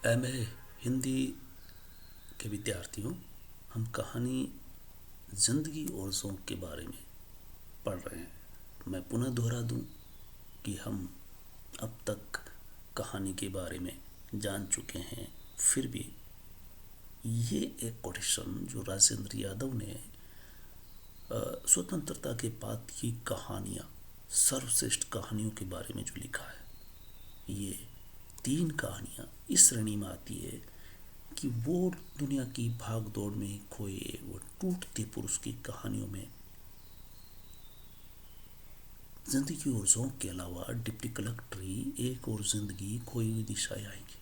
MA Hindi के विद्यार्थियों, हम कहानी ज़िंदगी और ज़ौक़ के बारे में पढ़ रहे हैं। मैं पुनः दोहरा दूं कि हम अब तक कहानी के बारे में जान चुके हैं, फिर भी ये एक कोटेशन जो राजेंद्र यादव ने स्वतंत्रता के बाद की कहानियाँ, सर्वश्रेष्ठ कहानियों के बारे में जो लिखा है, ये 3 कहानियाँ इस श्रेणी में आती है कि वो दुनिया की भाग दौड़ में खोए वो टूटते पुरुष की कहानियों में जिंदगी और ज़ौक़ के अलावा डिप्टी कलेक्टरी एक और जिंदगी खोई हुई दिशाएं आएंगी।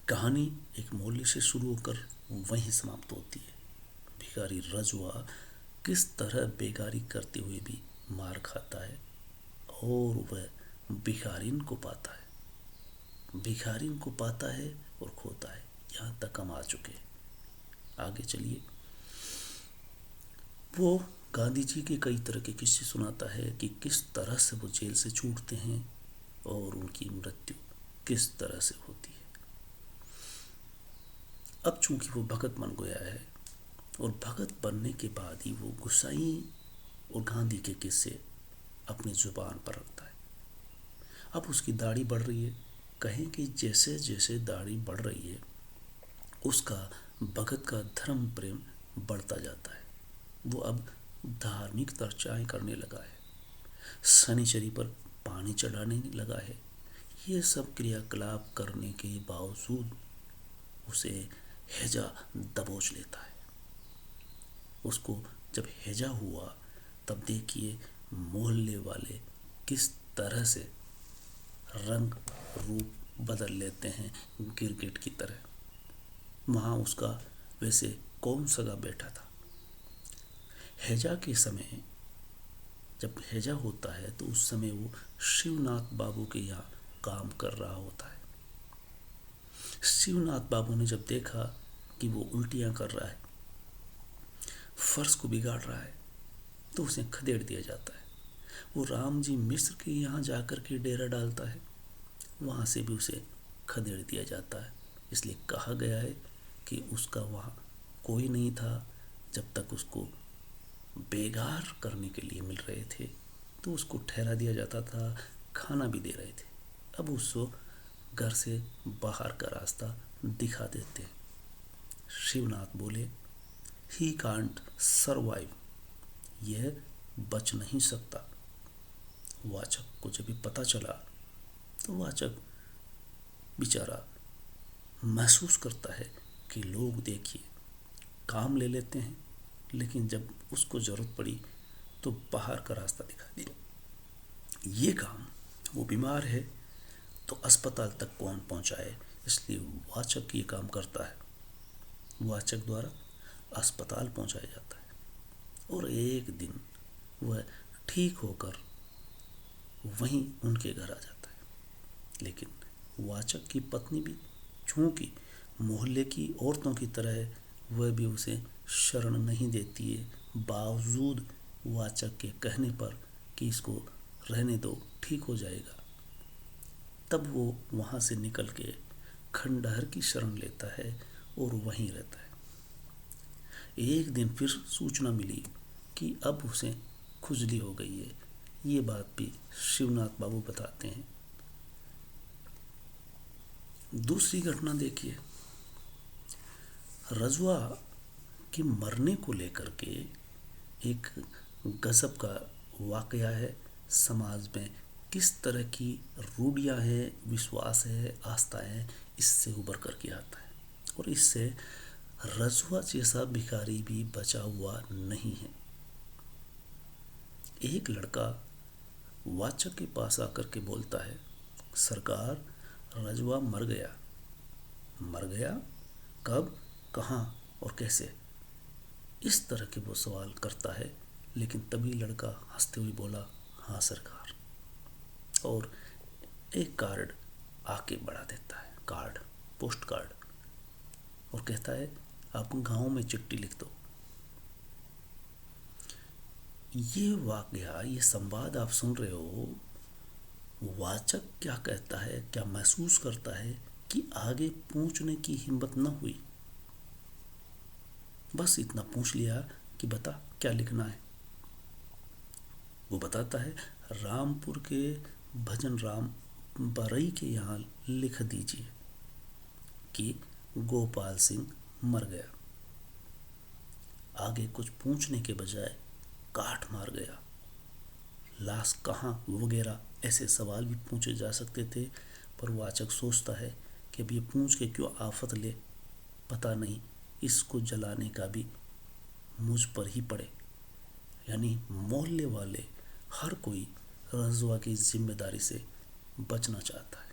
कहानी एक मोहल्ले से शुरू होकर वहीं समाप्त होती है। भिखारी रजवा किस तरह बेगारी करते हुए भी मार खाता है और वह भिखारिन को पाता है, भिखारिन को पाता है और खोता है। यहाँ तक हम आ चुके हैं। आगे चलिए। वो गांधी जी के कई तरह के किस्से सुनाता है कि किस तरह से वो जेल से छूटते हैं और उनकी मृत्यु किस तरह से होती है। अब चूंकि वो भगत बन गया है और भगत बनने के बाद ही वो गोसाई और गांधी के किस्से अपनी जुबान पर रखता है। अब उसकी दाढ़ी बढ़ रही है। कहें कि जैसे जैसे दाढ़ी बढ़ रही है उसका भगत का धर्म प्रेम बढ़ता जाता है। वो अब धार्मिक चर्चाएं करने लगा है, शनिचरी पर पानी चढ़ाने लगा है। ये सब क्रियाकलाप करने के बावजूद उसे हैजा दबोच लेता है। उसको जब हैजा हुआ तब देखिए मोहल्ले वाले किस तरह से रंग रूप बदल लेते हैं गिरगिट की तरह। वहाँ उसका वैसे कौन सगा बैठा था। हैजा के समय जब हैजा होता है तो उस समय वो शिवनाथ बाबू के यहाँ काम कर रहा होता है। शिवनाथ बाबू ने जब देखा कि वो उल्टियाँ कर रहा है, फर्श को बिगाड़ रहा है, तो उसे खदेड़ दिया जाता है। वो राम जी मिश्र के यहाँ जाकर के डेरा डालता है, वहाँ से भी उसे खदेड़ दिया जाता है। इसलिए कहा गया है कि उसका वहाँ कोई नहीं था। जब तक उसको बेगार करने के लिए मिल रहे थे तो उसको ठहरा दिया जाता था, खाना भी दे रहे थे। अब उसको घर से बाहर का रास्ता दिखा देते हैं। शिवनाथ बोले, ही कांट सरवाइव, यह बच नहीं सकता। वाचक को जब भी पता चला तो वाचक बेचारा महसूस करता है कि लोग देखिए काम ले लेते हैं, लेकिन जब उसको ज़रूरत पड़ी तो बाहर का रास्ता दिखा दिया। ये काम, वो बीमार है तो अस्पताल तक कौन पहुंचाए, इसलिए वाचक ये काम करता है। वाचक द्वारा अस्पताल पहुंचाया जाता है और एक दिन वह ठीक होकर वहीं उनके घर आ जाता है। लेकिन वाचक की पत्नी भी चूंकि मोहल्ले की औरतों की तरह है, वह भी उसे शरण नहीं देती है, बावजूद वाचक के कहने पर कि इसको रहने दो, ठीक हो जाएगा। तब वो वहाँ से निकल के खंडहर की शरण लेता है और वहीं रहता है। एक दिन फिर सूचना मिली कि अब उसे खुजली हो गई है। ये बात भी शिवनाथ बाबू बताते हैं। दूसरी घटना देखिए, रजवा के मरने को लेकर के एक गजब का वाकया है। समाज में किस तरह की रूढ़ियाँ हैं, विश्वास है, आस्था है, इससे उभर करके आता है। और इससे रजवा जैसा भिखारी भी बचा हुआ नहीं है। एक लड़का वाचक के पास आकर के बोलता है, सरकार, रजवा मर गया। मर गया? कब, कहाँ और कैसे? इस तरह के वो सवाल करता है। लेकिन तभी लड़का हंसते हुए बोला, हाँ सरकार, और एक कार्ड आके बढ़ा देता है, कार्ड, पोस्ट कार्ड, और कहता है आप गांव में चिट्ठी लिख दो। ये वाकया, ये संवाद आप सुन रहे हो, वाचक क्या कहता है, क्या महसूस करता है, कि आगे पूछने की हिम्मत न हुई। बस इतना पूछ लिया कि बता क्या लिखना है। वो बताता है, रामपुर के भजन राम बरई के यहाँ लिख दीजिए कि गोपाल सिंह मर गया। आगे कुछ पूछने के बजाय काट मार गया। लाश कहाँ वगैरह ऐसे सवाल भी पूछे जा सकते थे, पर वाचक सोचता है कि अब ये पूछ के क्यों आफत ले, पता नहीं इसको जलाने का भी मुझ पर ही पड़े। यानी मोहल्ले वाले हर कोई रजवा की जिम्मेदारी से बचना चाहता है।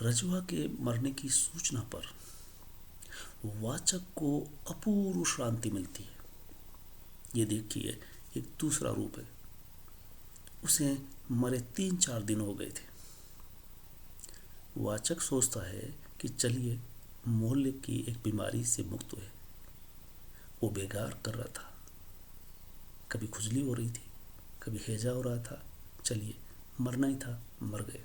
रजवा के मरने की सूचना पर वाचक को अपूर्व शांति मिलती है। ये देखिए एक दूसरा रूप है। उसे मरे 3-4 दिन हो गए थे। वाचक सोचता है कि चलिए मोहल्ले की एक बीमारी से मुक्त हुए। वो बेगार कर रहा था, कभी खुजली हो रही थी, कभी हैजा हो रहा था। चलिए मरना ही था, मर गए।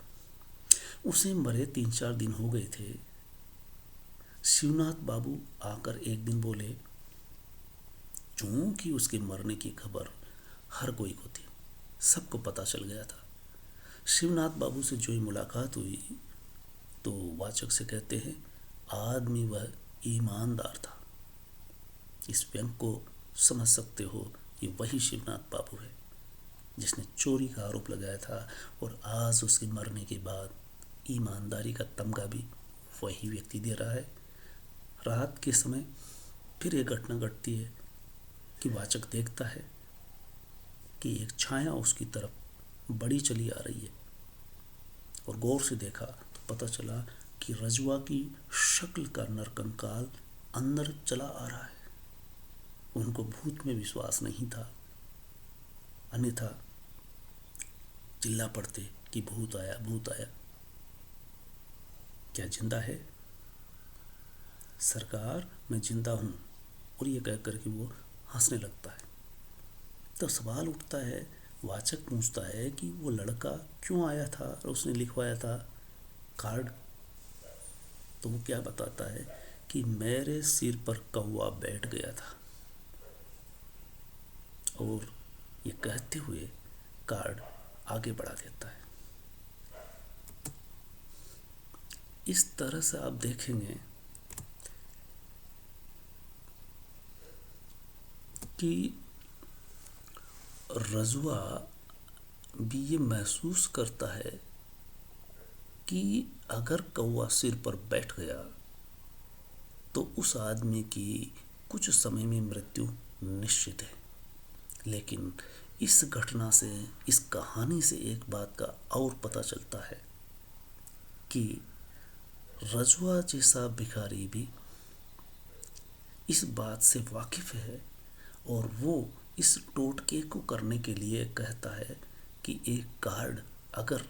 उसे मरे 3-4 दिन हो गए थे। शिवनाथ बाबू आकर एक दिन बोले, चूंकि उसके मरने की खबर हर कोई को थी, सबको पता चल गया था। शिवनाथ बाबू से जो ही मुलाकात हुई तो वाचक से कहते हैं, आदमी वह ईमानदार था। इस व्यंग को समझ सकते हो, ये वही शिवनाथ बाबू है जिसने चोरी का आरोप लगाया था, और आज उसके मरने के बाद ईमानदारी का तमगा भी वही व्यक्ति दे रहा है। रात के समय फिर एक घटना घटती है कि वाचक देखता है कि एक छाया उसकी तरफ बड़ी चली आ रही है, और गौर से देखा तो पता चला कि रजवा की शक्ल का नरकंकाल अंदर चला आ रहा है। उनको भूत में विश्वास नहीं था, अन्यथा चिल्ला पड़ते कि भूत आया, भूत आया। क्या जिंदा है? सरकार मैं जिंदा हूं। और ये कहकर के वो हंसने लगता है। तो सवाल उठता है, वाचक पूछता है कि वो लड़का क्यों आया था और उसने लिखवाया था कार्ड। तो वो क्या बताता है कि मेरे सिर पर कौवा बैठ गया था। और ये कहते हुए कार्ड आगे बढ़ा देता है। इस तरह से आप देखेंगे कि रजवा भी ये महसूस करता है कि अगर कौवा सिर पर बैठ गया तो उस आदमी की कुछ समय में मृत्यु निश्चित है। लेकिन इस घटना से, इस कहानी से एक बात का और पता चलता है कि रजवा जैसा भिखारी भी इस बात से वाकिफ है, और वो इस टोटके को करने के लिए कहता है कि एक कार्ड अगर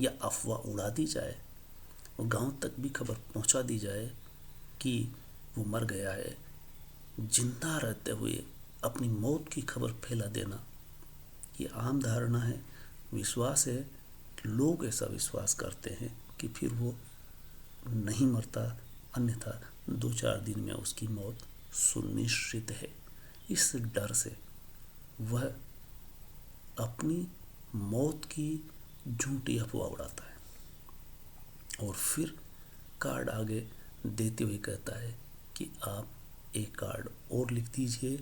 या अफवाह उड़ा दी जाए और गांव तक भी खबर पहुंचा दी जाए कि वो मर गया है, जिंदा रहते हुए अपनी मौत की खबर फैला देना, ये आम धारणा है, विश्वास है। लोग ऐसा विश्वास करते हैं कि फिर वो नहीं मरता, अन्यथा 2-4 दिन में उसकी मौत सुनिश्चित है। इस डर से वह अपनी मौत की झूठी अफवाह उड़ाता है और फिर कार्ड आगे देते हुए कहता है कि आप एक कार्ड और लिख दीजिए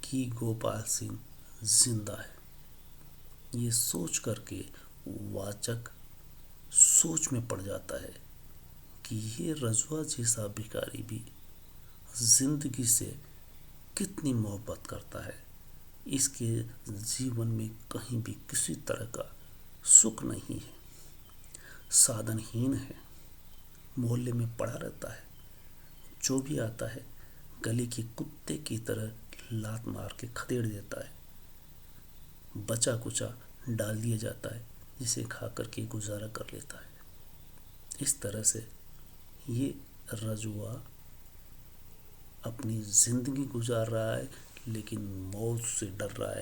कि गोपाल सिंह जिंदा है। ये सोच करके वाचक सोच में पड़ जाता है कि ये रजवा जैसा भिखारी भी जिंदगी से कितनी मोहब्बत करता है। इसके जीवन में कहीं भी किसी तरह का सुख नहीं है, साधनहीन है, मोहल्ले में पड़ा रहता है, जो भी आता है गली के कुत्ते की तरह लात मार के खदेड़ देता है, बचा कुचा डाल दिया जाता है जिसे खा करके गुजारा कर लेता है। इस तरह से ये रजवा अपनी जिंदगी गुजार रहा है, लेकिन मौत से डर रहा है।